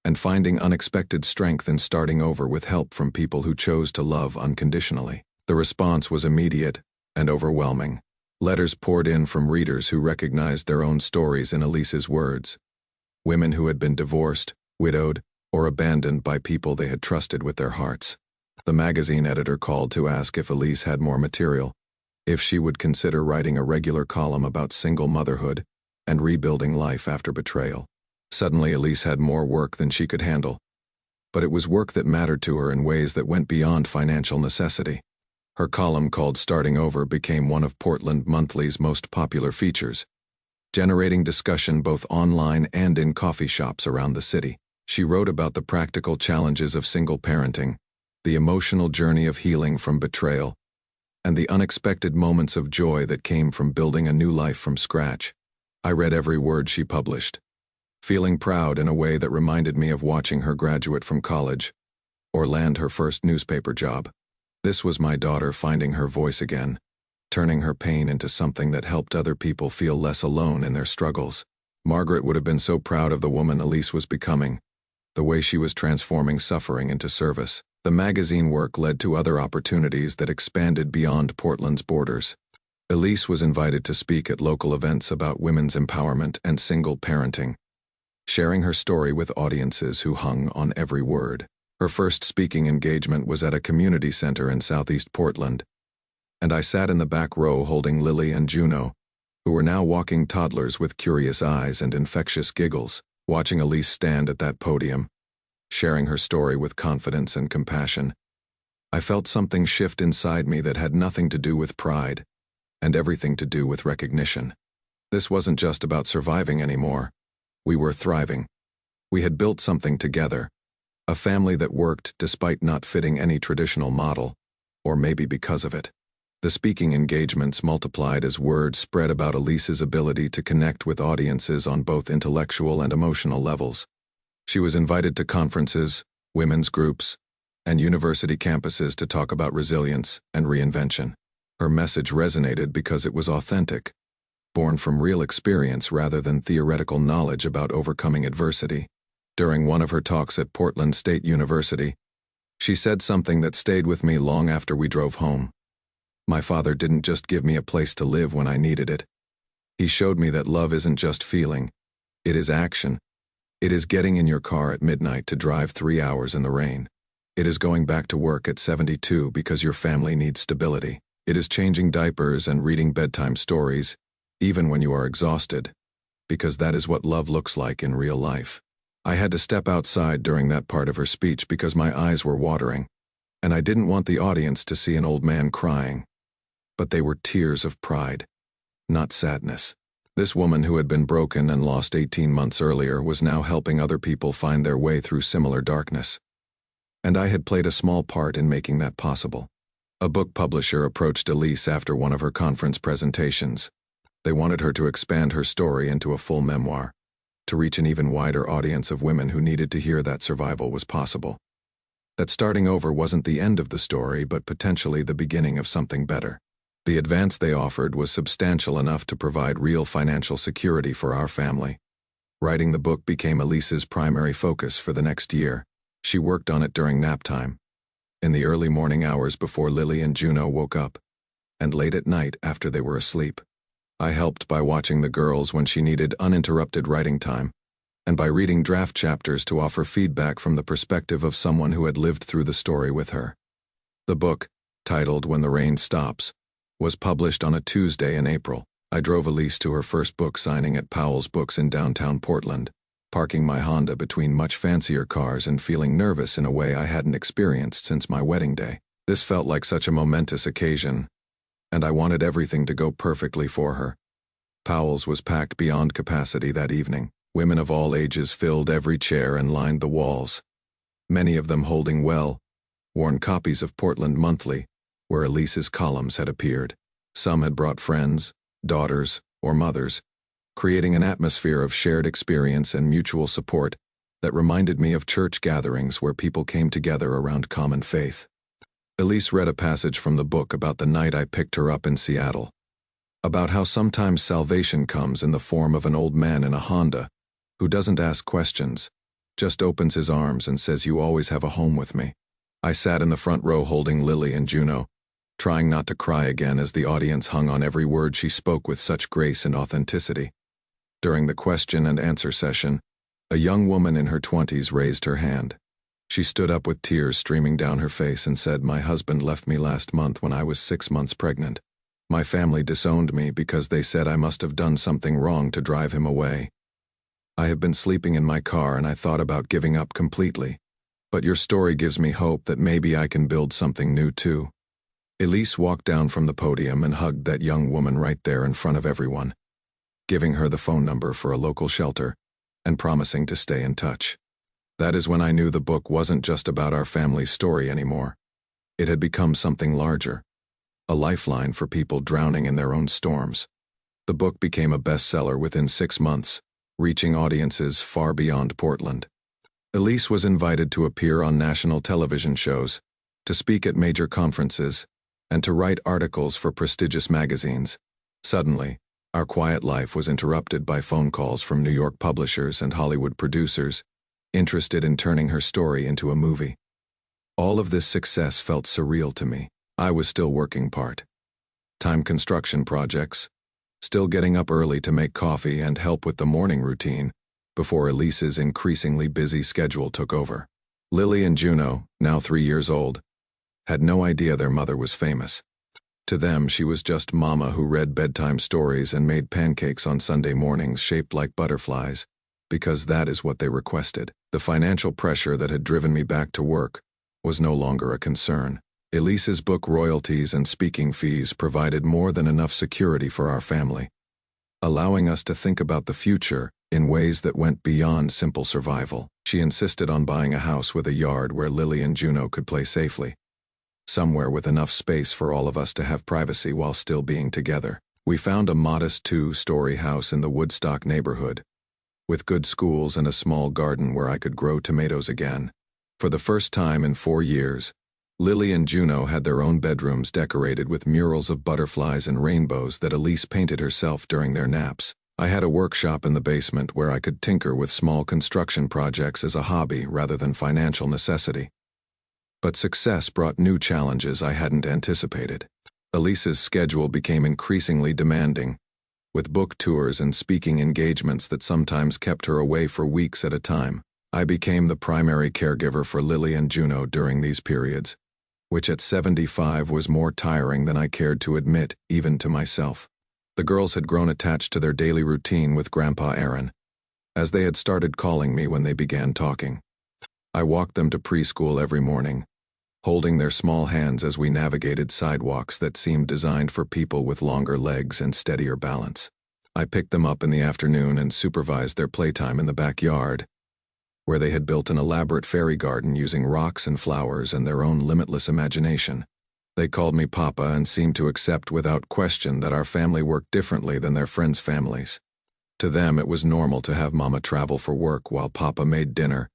and finding unexpected strength in starting over with help from people who chose to love unconditionally. The response was immediate and overwhelming. Letters poured in from readers who recognized their own stories in Elise's words. Women who had been divorced, widowed, or abandoned by people they had trusted with their hearts. The magazine editor called to ask if Elise had more material, if she would consider writing a regular column about single motherhood and rebuilding life after betrayal. Suddenly, Elise had more work than she could handle. But it was work that mattered to her in ways that went beyond financial necessity. Her column called Starting Over became one of Portland Monthly's most popular features, generating discussion both online and in coffee shops around the city. She wrote about the practical challenges of single parenting, the emotional journey of healing from betrayal, and the unexpected moments of joy that came from building a new life from scratch. I read every word she published, feeling proud in a way that reminded me of watching her graduate from college or land her first newspaper job. This was my daughter finding her voice again, turning her pain into something that helped other people feel less alone in their struggles. Margaret would have been so proud of the woman Elise was becoming, the way she was transforming suffering into service. The magazine work led to other opportunities that expanded beyond Portland's borders. Elise was invited to speak at local events about women's empowerment and single parenting, sharing her story with audiences who hung on every word. Her first speaking engagement was at a community center in Southeast Portland, and I sat in the back row holding Lily and Juno, who were now walking toddlers with curious eyes and infectious giggles, watching Elise stand at that podium, sharing her story with confidence and compassion. I felt something shift inside me that had nothing to do with pride and everything to do with recognition. This wasn't just about surviving anymore. We were thriving. We had built something together, a family that worked despite not fitting any traditional model, or maybe because of it. The speaking engagements multiplied as word spread about Elise's ability to connect with audiences on both intellectual and emotional levels. She was invited to conferences, women's groups, and university campuses to talk about resilience and reinvention. Her message resonated because it was authentic, born from real experience rather than theoretical knowledge about overcoming adversity. During one of her talks at Portland State University, she said something that stayed with me long after we drove home. My father didn't just give me a place to live when I needed it. He showed me that love isn't just feeling, it is action. It is getting in your car at midnight to drive 3 hours in the rain. It is going back to work at 72 because your family needs stability. It is changing diapers and reading bedtime stories, even when you are exhausted, because that is what love looks like in real life. I had to step outside during that part of her speech because my eyes were watering, and I didn't want the audience to see an old man crying. But they were tears of pride, not sadness. This woman who had been broken and lost 18 months earlier was now helping other people find their way through similar darkness. And I had played a small part in making that possible. A book publisher approached Elise after one of her conference presentations. They wanted her to expand her story into a full memoir, to reach an even wider audience of women who needed to hear that survival was possible. That starting over wasn't the end of the story, but potentially the beginning of something better. The advance they offered was substantial enough to provide real financial security for our family. Writing the book became Elise's primary focus for the next year. She worked on it during nap time, in the early morning hours before Lily and Juno woke up, and late at night after they were asleep. I helped by watching the girls when she needed uninterrupted writing time, and by reading draft chapters to offer feedback from the perspective of someone who had lived through the story with her. The book, titled When the Rain Stops, was published on a Tuesday in April. I drove Elise to her first book signing at Powell's Books in downtown Portland, parking my Honda between much fancier cars and feeling nervous in a way I hadn't experienced since my wedding day. This felt like such a momentous occasion, and I wanted everything to go perfectly for her. Powell's was packed beyond capacity that evening. Women of all ages filled every chair and lined the walls, many of them holding well-worn copies of Portland Monthly, where Elise's columns had appeared. Some had brought friends, daughters, or mothers, creating an atmosphere of shared experience and mutual support that reminded me of church gatherings where people came together around common faith. Elise read a passage from the book about the night I picked her up in Seattle, about how sometimes salvation comes in the form of an old man in a Honda who doesn't ask questions, just opens his arms and says, "You always have a home with me." I sat in the front row holding Lily and Juno, trying not to cry again as the audience hung on every word she spoke with such grace and authenticity. During the question and answer session, a young woman in her 20s raised her hand. She stood up with tears streaming down her face and said, "My husband left me last month when I was 6 months pregnant. My family disowned me because they said I must have done something wrong to drive him away. I have been sleeping in my car and I thought about giving up completely. But your story gives me hope that maybe I can build something new too." Elise walked down from the podium and hugged that young woman right there in front of everyone, giving her the phone number for a local shelter and promising to stay in touch. That is when I knew the book wasn't just about our family's story anymore. It had become something larger, a lifeline for people drowning in their own storms. The book became a bestseller within 6 months, reaching audiences far beyond Portland. Elise was invited to appear on national television shows, to speak at major conferences, and to write articles for prestigious magazines. Suddenly, our quiet life was interrupted by phone calls from New York publishers and Hollywood producers, interested in turning her story into a movie. All of this success felt surreal to me. I was still working part-time construction projects, still getting up early to make coffee and help with the morning routine, before Elise's increasingly busy schedule took over. Lily and Juno, now 3 years old, had no idea their mother was famous. To them, she was just Mama who read bedtime stories and made pancakes on Sunday mornings shaped like butterflies, because that is what they requested. The financial pressure that had driven me back to work was no longer a concern. Elise's book royalties and speaking fees provided more than enough security for our family, allowing us to think about the future in ways that went beyond simple survival. She insisted on buying a house with a yard where Lily and Juno could play safely, somewhere with enough space for all of us to have privacy while still being together. We found a modest 2-story house in the Woodstock neighborhood, with good schools and a small garden where I could grow tomatoes again. For the first time in 4 years, Lily and Juno had their own bedrooms decorated with murals of butterflies and rainbows that Elise painted herself during their naps. I had a workshop in the basement where I could tinker with small construction projects as a hobby rather than financial necessity. But success brought new challenges I hadn't anticipated. Elise's schedule became increasingly demanding, with book tours and speaking engagements that sometimes kept her away for weeks at a time. I became the primary caregiver for Lily and Juno during these periods, which at 75 was more tiring than I cared to admit, even to myself. The girls had grown attached to their daily routine with Grandpa Aaron, as they had started calling me when they began talking. I walked them to preschool every morning, holding their small hands as we navigated sidewalks that seemed designed for people with longer legs and steadier balance. I picked them up in the afternoon and supervised their playtime in the backyard, where they had built an elaborate fairy garden using rocks and flowers and their own limitless imagination. They called me Papa and seemed to accept without question that our family worked differently than their friends' families. To them, it was normal to have Mama travel for work while Papa made dinner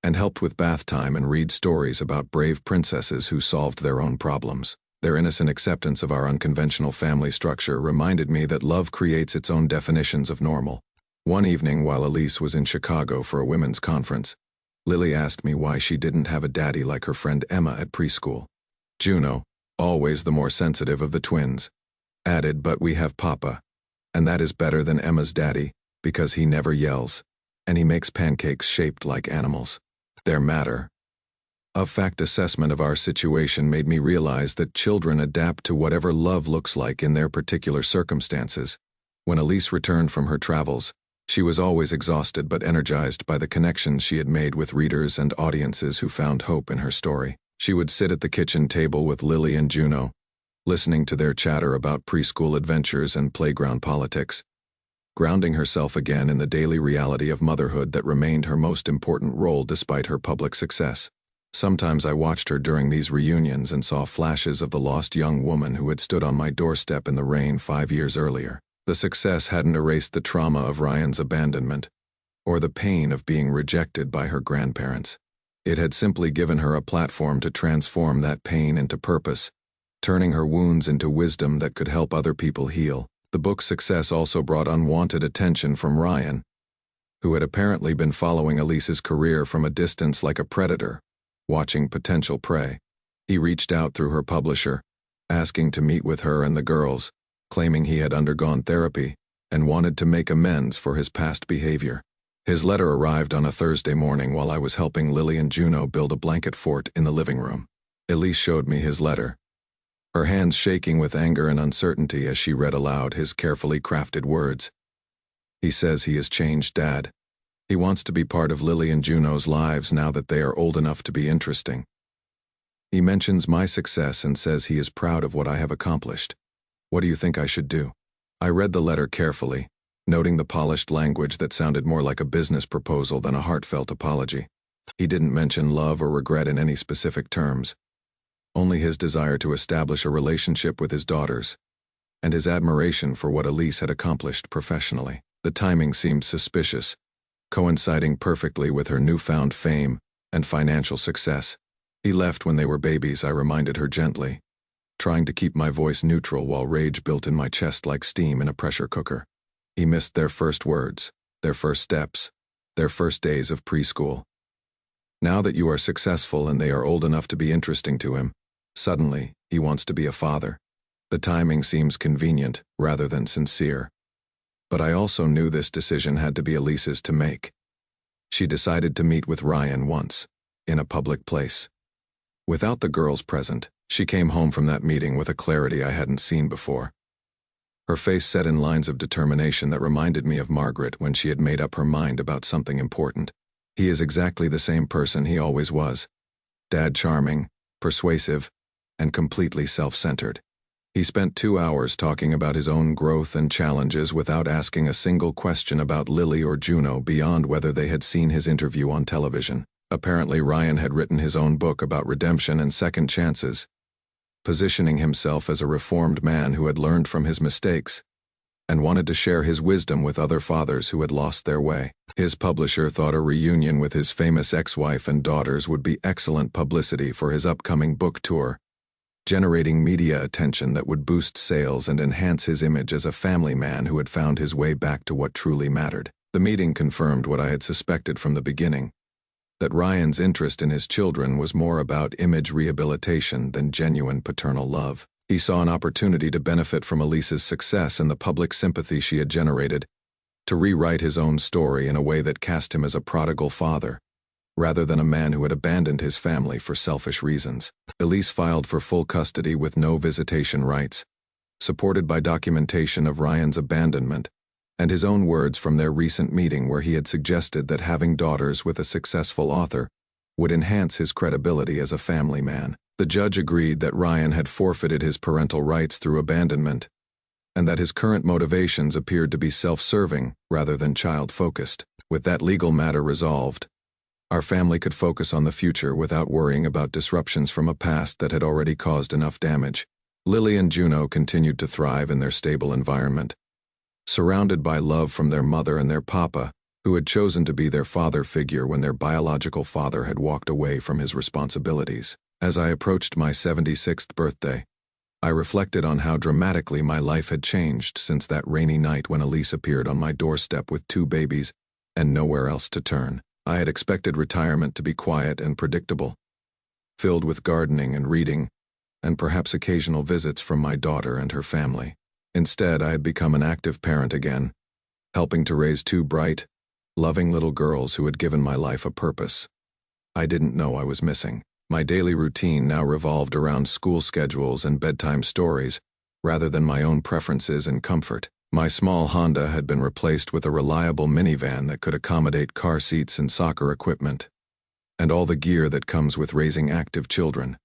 and helped with bath time and read stories about brave princesses who solved their own problems. Their innocent acceptance of our unconventional family structure reminded me that love creates its own definitions of normal. One evening, while Elise was in Chicago for a women's conference, Lily asked me why she didn't have a daddy like her friend Emma at preschool. Juno, always the more sensitive of the twins, added, "But we have Papa, and that is better than Emma's daddy, because he never yells, and he makes pancakes shaped like animals." Their matter-of-fact assessment of our situation made me realize that children adapt to whatever love looks like in their particular circumstances. When Elise returned from her travels, she was always exhausted but energized by the connections she had made with readers and audiences who found hope in her story. She would sit at the kitchen table with Lily and Juno, listening to their chatter about preschool adventures and playground politics, grounding herself again in the daily reality of motherhood that remained her most important role despite her public success. Sometimes I watched her during these reunions and saw flashes of the lost young woman who had stood on my doorstep in the rain 5 years earlier. The success hadn't erased the trauma of Ryan's abandonment, or the pain of being rejected by her grandparents. It had simply given her a platform to transform that pain into purpose, turning her wounds into wisdom that could help other people heal. The book's success also brought unwanted attention from Ryan, who had apparently been following Elise's career from a distance like a predator, watching potential prey. He reached out through her publisher, asking to meet with her and the girls, claiming he had undergone therapy and wanted to make amends for his past behavior. His letter arrived on a Thursday morning while I was helping Lily and Juno build a blanket fort in the living room. Elise showed me his letter, her hands shaking with anger and uncertainty as she read aloud his carefully crafted words. He says he has changed, Dad. He wants to be part of Lily and Juno's lives now that they are old enough to be interesting. He mentions my success and says he is proud of what I have accomplished. What do you think I should do? I read the letter carefully, noting the polished language that sounded more like a business proposal than a heartfelt apology. He didn't mention love or regret in any specific terms, only his desire to establish a relationship with his daughters, and his admiration for what Elise had accomplished professionally. The timing seemed suspicious, coinciding perfectly with her newfound fame and financial success. He left when they were babies, I reminded her gently, trying to keep my voice neutral while rage built in my chest like steam in a pressure cooker. He missed their first words, their first steps, their first days of preschool. Now that you are successful and they are old enough to be interesting to him, suddenly, he wants to be a father. The timing seems convenient rather than sincere. But I also knew this decision had to be Elise's to make. She decided to meet with Ryan once, in a public place. Without the girls present, she came home from that meeting with a clarity I hadn't seen before. Her face set in lines of determination that reminded me of Margaret when she had made up her mind about something important. He is exactly the same person he always was. Dad charming, persuasive, and completely self-centered. He spent 2 hours talking about his own growth and challenges without asking a single question about Lily or Juno beyond whether they had seen his interview on television. Apparently Ryan had written his own book about redemption and second chances, positioning himself as a reformed man who had learned from his mistakes and wanted to share his wisdom with other fathers who had lost their way. His publisher thought a reunion with his famous ex-wife and daughters would be excellent publicity for his upcoming book tour, generating media attention that would boost sales and enhance his image as a family man who had found his way back to what truly mattered. The meeting confirmed what I had suspected from the beginning, that Ryan's interest in his children was more about image rehabilitation than genuine paternal love. He saw an opportunity to benefit from Elise's success and the public sympathy she had generated, to rewrite his own story in a way that cast him as a prodigal father, rather than a man who had abandoned his family for selfish reasons. Elise filed for full custody with no visitation rights, supported by documentation of Ryan's abandonment, and his own words from their recent meeting where he had suggested that having daughters with a successful author would enhance his credibility as a family man. The judge agreed that Ryan had forfeited his parental rights through abandonment, and that his current motivations appeared to be self-serving rather than child-focused. With that legal matter resolved, our family could focus on the future without worrying about disruptions from a past that had already caused enough damage. Lily and Juno continued to thrive in their stable environment, surrounded by love from their mother and their papa, who had chosen to be their father figure when their biological father had walked away from his responsibilities. As I approached my 76th birthday, I reflected on how dramatically my life had changed since that rainy night when Elise appeared on my doorstep with 2 babies and nowhere else to turn. I had expected retirement to be quiet and predictable, filled with gardening and reading, and perhaps occasional visits from my daughter and her family. Instead, I had become an active parent again, helping to raise 2 bright, loving little girls who had given my life a purpose I didn't know I was missing. My daily routine now revolved around school schedules and bedtime stories, rather than my own preferences and comfort. My small Honda had been replaced with a reliable minivan that could accommodate car seats and soccer equipment, and all the gear that comes with raising active children.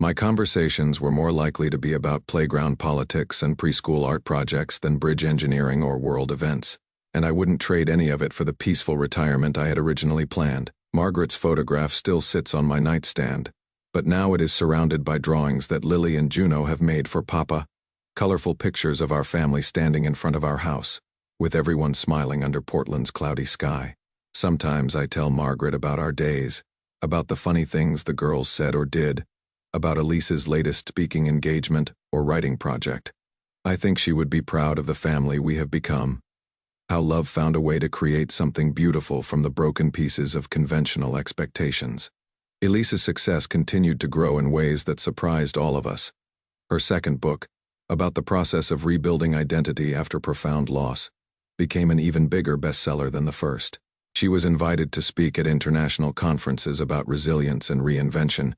My conversations were more likely to be about playground politics and preschool art projects than bridge engineering or world events, and I wouldn't trade any of it for the peaceful retirement I had originally planned. Margaret's photograph still sits on my nightstand, but now it is surrounded by drawings that Lily and Juno have made for Papa, colorful pictures of our family standing in front of our house, with everyone smiling under Portland's cloudy sky. Sometimes I tell Margaret about our days, about the funny things the girls said or did, about Elise's latest speaking engagement or writing project. I think she would be proud of the family we have become, How love found a way to create something beautiful from the broken pieces of conventional expectations. Elise's success continued to grow in ways that surprised all of us. Her second book, about the process of rebuilding identity after profound loss, became an even bigger bestseller than the first. She was invited to speak at international conferences about resilience and reinvention,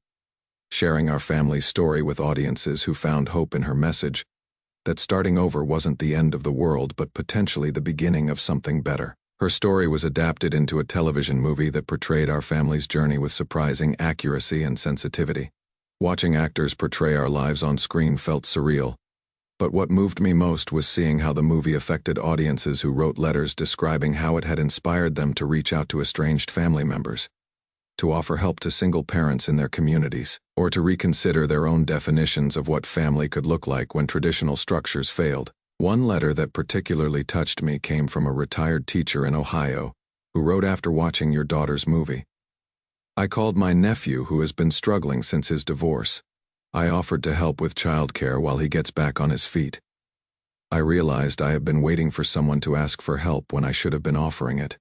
sharing our family's story with audiences who found hope in her message, that starting over wasn't the end of the world but potentially the beginning of something better. Her story was adapted into a television movie that portrayed our family's journey with surprising accuracy and sensitivity. Watching actors portray our lives on screen felt surreal, but what moved me most was seeing how the movie affected audiences who wrote letters describing how it had inspired them to reach out to estranged family members, to offer help to single parents in their communities, or to reconsider their own definitions of what family could look like when traditional structures failed. One letter that particularly touched me came from a retired teacher in Ohio, who wrote after watching your daughter's movie. I called my nephew who has been struggling since his divorce. I offered to help with childcare while he gets back on his feet. I realized I have been waiting for someone to ask for help when I should have been offering it.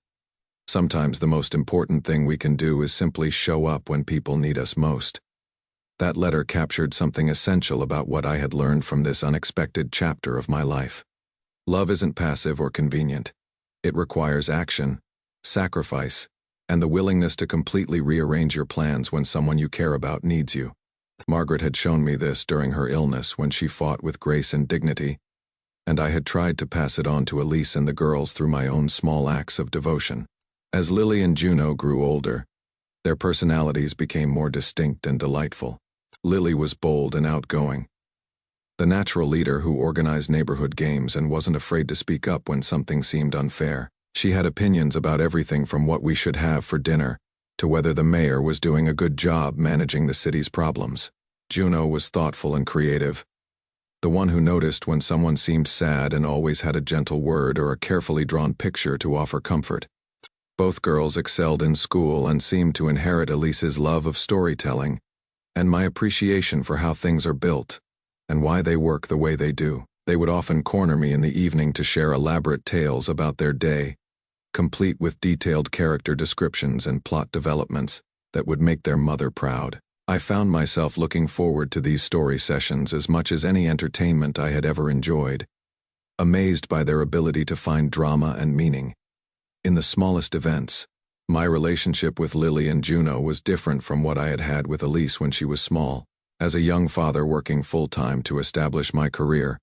Sometimes the most important thing we can do is simply show up when people need us most. That letter captured something essential about what I had learned from this unexpected chapter of my life. Love isn't passive or convenient. It requires action, sacrifice, and the willingness to completely rearrange your plans when someone you care about needs you. Margaret had shown me this during her illness when she fought with grace and dignity, and I had tried to pass it on to Elise and the girls through my own small acts of devotion. As Lily and Juno grew older, their personalities became more distinct and delightful. Lily was bold and outgoing, the natural leader who organized neighborhood games and wasn't afraid to speak up when something seemed unfair. She had opinions about everything from what we should have for dinner to whether the mayor was doing a good job managing the city's problems. Juno was thoughtful and creative, the one who noticed when someone seemed sad and always had a gentle word or a carefully drawn picture to offer comfort. Both girls excelled in school and seemed to inherit Elise's love of storytelling and my appreciation for how things are built and why they work the way they do. They would often corner me in the evening to share elaborate tales about their day, complete with detailed character descriptions and plot developments that would make their mother proud. I found myself looking forward to these story sessions as much as any entertainment I had ever enjoyed, amazed by their ability to find drama and meaning in the smallest events. My relationship with Lily and Juno was different from what I had had with Elise when she was small. As a young father working full-time to establish my career,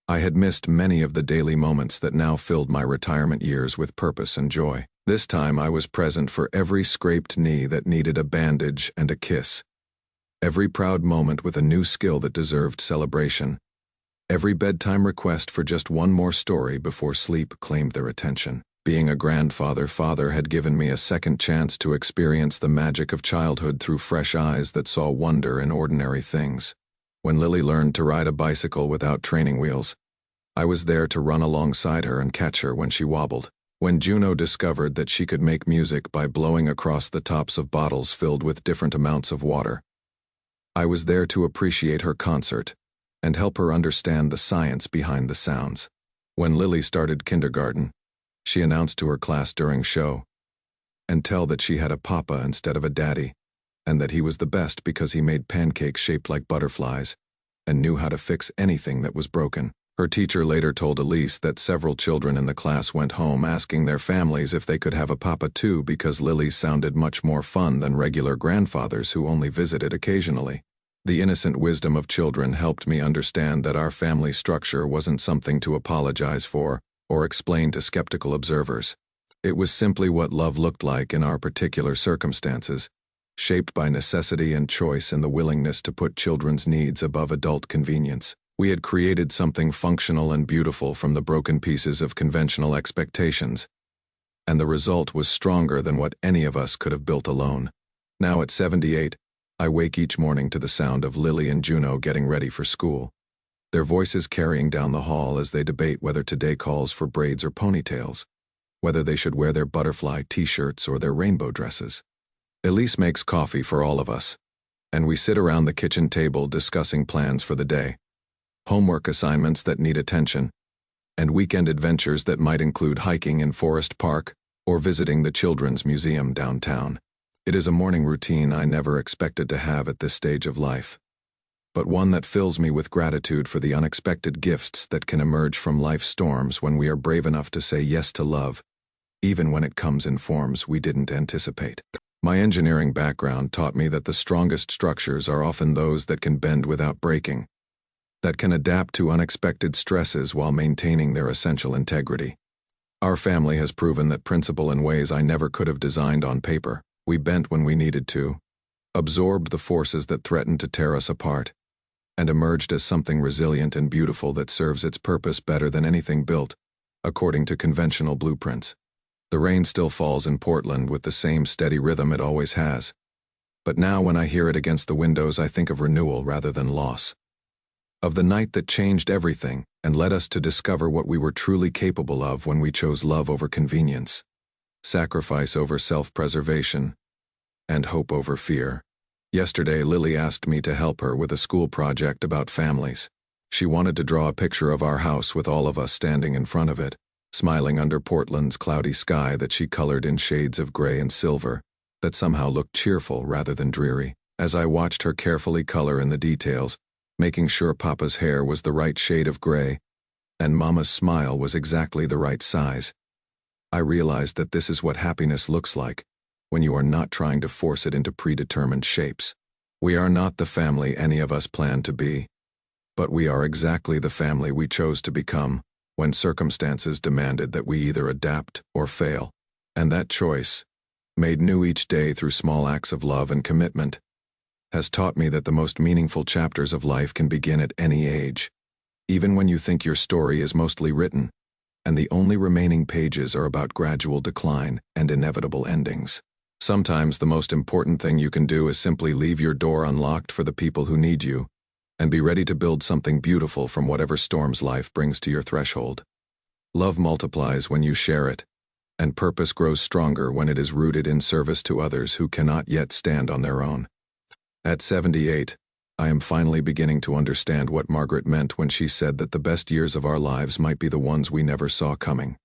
I had missed many of the daily moments that now filled my retirement years with purpose and joy. This time I was present for every scraped knee that needed a bandage and a kiss, every proud moment with a new skill that deserved celebration, every bedtime request for just one more story before sleep claimed their attention. Being a grandfather had given me a second chance to experience the magic of childhood through fresh eyes that saw wonder in ordinary things. When Lily learned to ride a bicycle without training wheels, I was there to run alongside her and catch her when she wobbled. When Juno discovered that she could make music by blowing across the tops of bottles filled with different amounts of water, I was there to appreciate her concert and help her understand the science behind the sounds. When Lily started kindergarten, she announced to her class during show and tell that she had a papa instead of a daddy, and that he was the best because he made pancakes shaped like butterflies and knew how to fix anything that was broken. Her teacher later told Elise that several children in the class went home asking their families if they could have a papa too because Lily sounded much more fun than regular grandfathers who only visited occasionally. The innocent wisdom of children helped me understand that our family structure wasn't something to apologize for or explain to skeptical observers. It was simply what love looked like in our particular circumstances, shaped by necessity and choice and the willingness to put children's needs above adult convenience. We had created something functional and beautiful from the broken pieces of conventional expectations, and the result was stronger than what any of us could have built alone. Now at 78, I wake each morning to the sound of Lily and Juno getting ready for school, their voices carrying down the hall as they debate whether today calls for braids or ponytails, whether they should wear their butterfly t-shirts or their rainbow dresses. Elise makes coffee for all of us, and we sit around the kitchen table discussing plans for the day, homework assignments that need attention, and weekend adventures that might include hiking in Forest Park or visiting the Children's Museum downtown. It is a morning routine I never expected to have at this stage of life, but one that fills me with gratitude for the unexpected gifts that can emerge from life's storms when we are brave enough to say yes to love, even when it comes in forms we didn't anticipate. My engineering background taught me that the strongest structures are often those that can bend without breaking, that can adapt to unexpected stresses while maintaining their essential integrity. Our family has proven that principle in ways I never could have designed on paper. We bent when we needed to, absorbed the forces that threatened to tear us apart, and emerged as something resilient and beautiful that serves its purpose better than anything built according to conventional blueprints. The rain still falls in Portland with the same steady rhythm it always has, but now when I hear it against the windows I think of renewal rather than loss. Of the night that changed everything and led us to discover what we were truly capable of when we chose love over convenience, sacrifice over self-preservation, and hope over fear. Yesterday, Lily asked me to help her with a school project about families. She wanted to draw a picture of our house with all of us standing in front of it, smiling under Portland's cloudy sky that she colored in shades of gray and silver that somehow looked cheerful rather than dreary. As I watched her carefully color in the details, making sure Papa's hair was the right shade of gray and Mama's smile was exactly the right size, I realized that this is what happiness looks like when you are not trying to force it into predetermined shapes. We are not the family any of us planned to be, but we are exactly the family we chose to become when circumstances demanded that we either adapt or fail. And that choice, made new each day through small acts of love and commitment, has taught me that the most meaningful chapters of life can begin at any age, even when you think your story is mostly written, and the only remaining pages are about gradual decline and inevitable endings. Sometimes the most important thing you can do is simply leave your door unlocked for the people who need you, and be ready to build something beautiful from whatever storms life brings to your threshold. Love multiplies when you share it, and purpose grows stronger when it is rooted in service to others who cannot yet stand on their own. At 78, I am finally beginning to understand what Margaret meant when she said that the best years of our lives might be the ones we never saw coming.